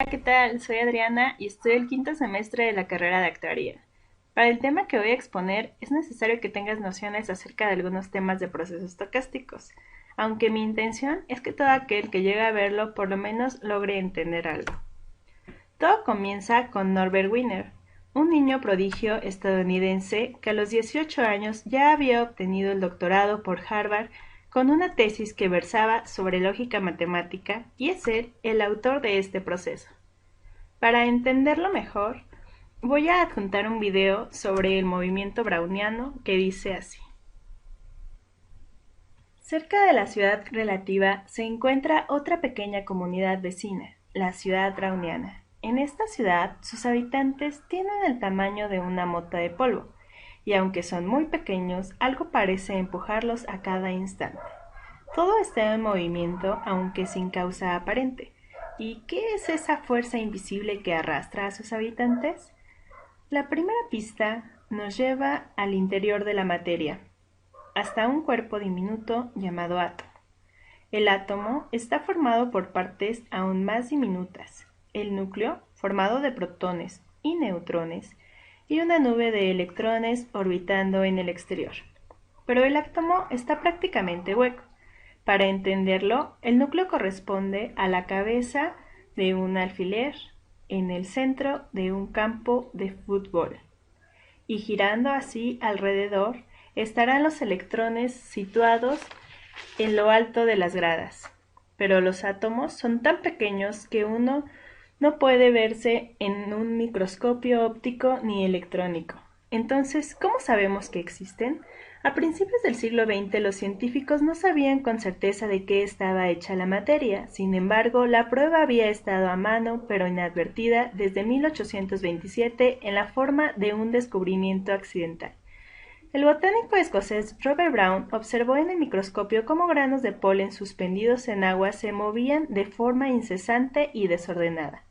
¿Qué tal? Soy Adriana y estoy el quinto semestre de la carrera de actuaría. Para el tema que voy a exponer es necesario que tengas nociones acerca de algunos temas de procesos estocásticos, aunque mi intención es que todo aquel que llegue a verlo por lo menos logre entender algo. Todo comienza con Norbert Wiener, un niño prodigio estadounidense que a los 18 años ya había obtenido el doctorado por Harvard con una tesis que versaba sobre lógica matemática y es él el autor de este proceso. Para entenderlo mejor, voy a adjuntar un video sobre el movimiento browniano que dice así. Cerca de la ciudad relativa se encuentra otra pequeña comunidad vecina, la ciudad browniana. En esta ciudad, sus habitantes tienen el tamaño de una mota de polvo, y aunque son muy pequeños, algo parece empujarlos a cada instante. Todo está en movimiento, aunque sin causa aparente. ¿Y qué es esa fuerza invisible que arrastra a sus habitantes? La primera pista nos lleva al interior de la materia, hasta un cuerpo diminuto llamado átomo. El átomo está formado por partes aún más diminutas, el núcleo, formado de protones y neutrones, y una nube de electrones orbitando en el exterior. Pero el átomo está prácticamente hueco. Para entenderlo, el núcleo corresponde a la cabeza de un alfiler en el centro de un campo de fútbol, y girando así alrededor estarán los electrones situados en lo alto de las gradas. Pero los átomos son tan pequeños que uno no puede verse en un microscopio óptico ni electrónico. Entonces, ¿cómo sabemos que existen? A principios del siglo XX los científicos no sabían con certeza de qué estaba hecha la materia, sin embargo la prueba había estado a mano pero inadvertida desde 1827 en la forma de un descubrimiento accidental. El botánico escocés Robert Brown observó en el microscopio cómo granos de polen suspendidos en agua se movían de forma incesante y desordenada.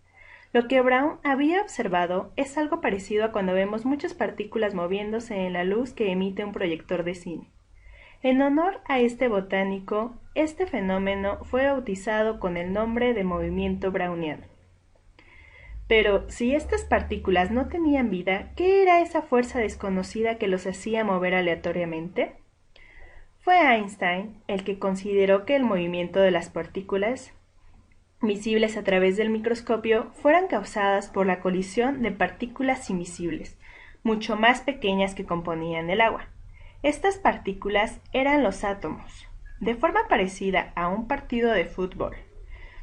Lo que Brown había observado es algo parecido a cuando vemos muchas partículas moviéndose en la luz que emite un proyector de cine. En honor a este botánico, este fenómeno fue bautizado con el nombre de movimiento browniano. Pero si estas partículas no tenían vida, ¿qué era esa fuerza desconocida que los hacía mover aleatoriamente? Fue Einstein el que consideró que el movimiento de las partículas visibles a través del microscopio fueran causadas por la colisión de partículas invisibles, mucho más pequeñas que componían el agua. Estas partículas eran los átomos, de forma parecida a un partido de fútbol,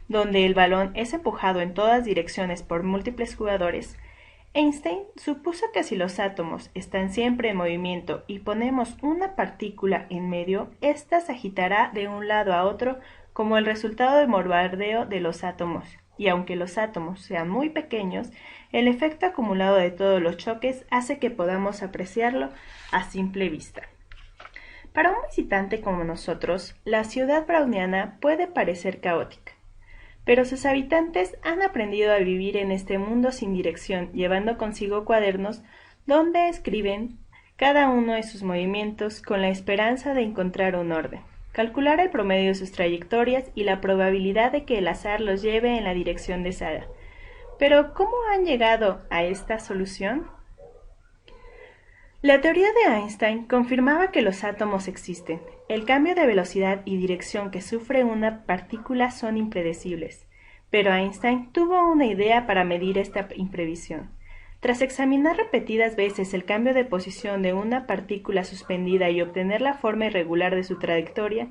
donde el balón es empujado en todas direcciones por múltiples jugadores. Einstein supuso que si los átomos están siempre en movimiento y ponemos una partícula en medio, ésta se agitará de un lado a otro como el resultado del bombardeo de los átomos, y aunque los átomos sean muy pequeños, el efecto acumulado de todos los choques hace que podamos apreciarlo a simple vista. Para un visitante como nosotros, la ciudad browniana puede parecer caótica, pero sus habitantes han aprendido a vivir en este mundo sin dirección, llevando consigo cuadernos donde escriben cada uno de sus movimientos con la esperanza de encontrar un orden, calcular el promedio de sus trayectorias y la probabilidad de que el azar los lleve en la dirección deseada. Pero, ¿cómo han llegado a esta solución? La teoría de Einstein confirmaba que los átomos existen. El cambio de velocidad y dirección que sufre una partícula son impredecibles, pero Einstein tuvo una idea para medir esta imprevisión. Tras examinar repetidas veces el cambio de posición de una partícula suspendida y obtener la forma irregular de su trayectoria,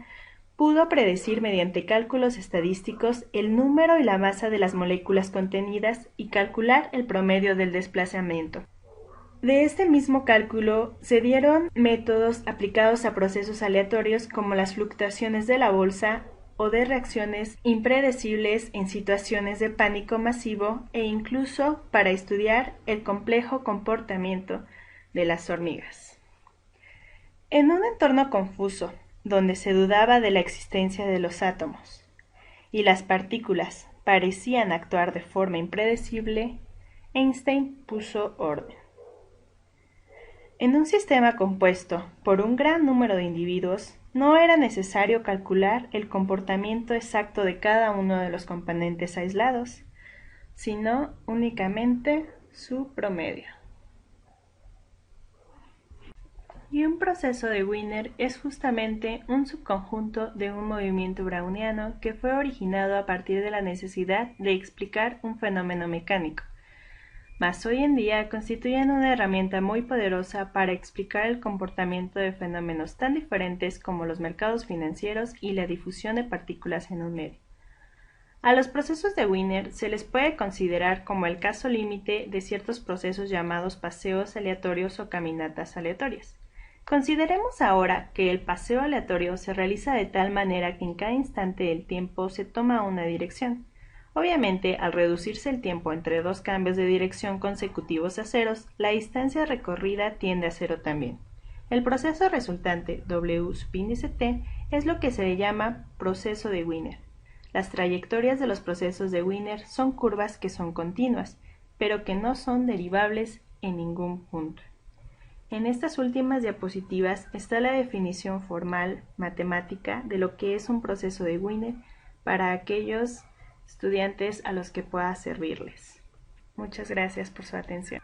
pudo predecir mediante cálculos estadísticos el número y la masa de las moléculas contenidas y calcular el promedio del desplazamiento. De este mismo cálculo se dieron métodos aplicados a procesos aleatorios como las fluctuaciones de la bolsa o de reacciones impredecibles en situaciones de pánico masivo e incluso para estudiar el complejo comportamiento de las hormigas. En un entorno confuso, donde se dudaba de la existencia de los átomos y las partículas parecían actuar de forma impredecible, Einstein puso orden. En un sistema compuesto por un gran número de individuos, no era necesario calcular el comportamiento exacto de cada uno de los componentes aislados. sino únicamente su promedio. Y un proceso de Wiener es justamente un subconjunto de un movimiento browniano que fue originado a partir de la necesidad de explicar un fenómeno mecánico, mas hoy en día constituyen una herramienta muy poderosa para explicar el comportamiento de fenómenos tan diferentes como los mercados financieros y la difusión de partículas en un medio. A los procesos de Wiener se les puede considerar como el caso límite de ciertos procesos llamados paseos aleatorios o caminatas aleatorias. Consideremos ahora que el paseo aleatorio se realiza de tal manera que en cada instante del tiempo se toma una dirección. Obviamente, al reducirse el tiempo entre dos cambios de dirección consecutivos a ceros, la distancia recorrida tiende a cero también. El proceso resultante, W subíndice t, es lo que se llama proceso de Wiener. Las trayectorias de los procesos de Wiener son curvas que son continuas, pero que no son derivables en ningún punto. En estas últimas diapositivas está la definición formal matemática de lo que es un proceso de Wiener para aquellos estudiantes a los que pueda servirles. Muchas gracias por su atención.